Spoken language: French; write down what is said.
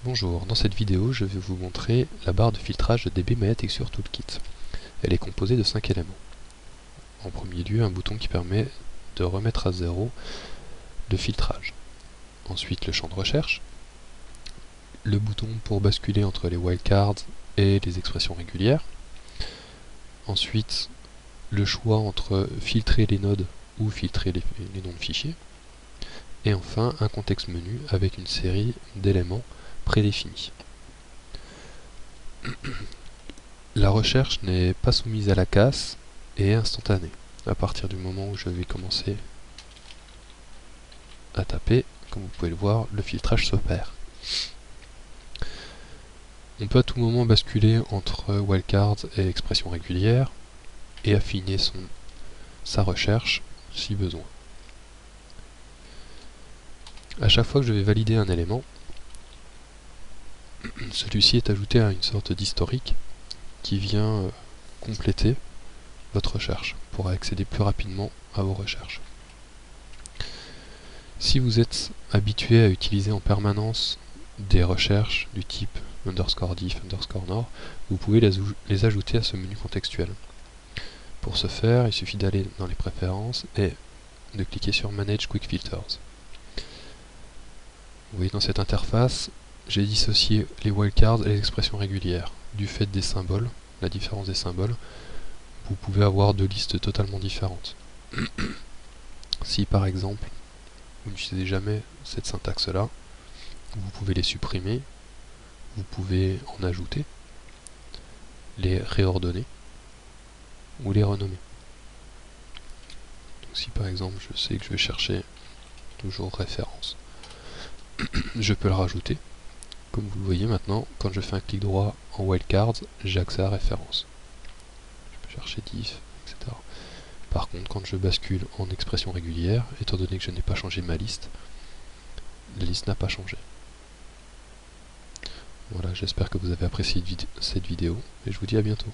Bonjour, dans cette vidéo je vais vous montrer la barre de filtrage de DB My Texture Toolkit. Elle est composée de 5 éléments. En premier lieu, un bouton qui permet de remettre à zéro le filtrage. Ensuite, le champ de recherche, le bouton pour basculer entre les wildcards et les expressions régulières. Ensuite, le choix entre filtrer les nodes ou filtrer les noms de fichiers. Et enfin, un contexte menu avec une série d'éléments prédéfinis. La recherche n'est pas soumise à la casse et est instantanée. À partir du moment où je vais commencer à taper, comme vous pouvez le voir, le filtrage s'opère. On peut à tout moment basculer entre wildcards et expressions régulières et affiner sa recherche si besoin. À chaque fois que je vais valider un élément, celui-ci est ajouté à une sorte d'historique qui vient compléter votre recherche pour accéder plus rapidement à vos recherches. Si vous êtes habitué à utiliser en permanence des recherches du type _diff, _nor, vous pouvez les ajouter à ce menu contextuel. Pour ce faire, il suffit d'aller dans les préférences et de cliquer sur Manage Quick Filters. Vous voyez dans cette interface, j'ai dissocié les wildcards et les expressions régulières. Du fait des symboles, la différence des symboles, vous pouvez avoir deux listes totalement différentes. Si par exemple, vous n'utilisez jamais cette syntaxe-là, vous pouvez les supprimer, vous pouvez en ajouter, les réordonner ou les renommer. Donc si par exemple je sais que je vais chercher toujours référence, je peux le rajouter. Comme vous le voyez maintenant, quand je fais un clic droit en wildcards, j'ai accès à référence. Je peux chercher diff, etc. Par contre, quand je bascule en expression régulière, étant donné que je n'ai pas changé ma liste, la liste n'a pas changé. Voilà, j'espère que vous avez apprécié cette vidéo et je vous dis à bientôt.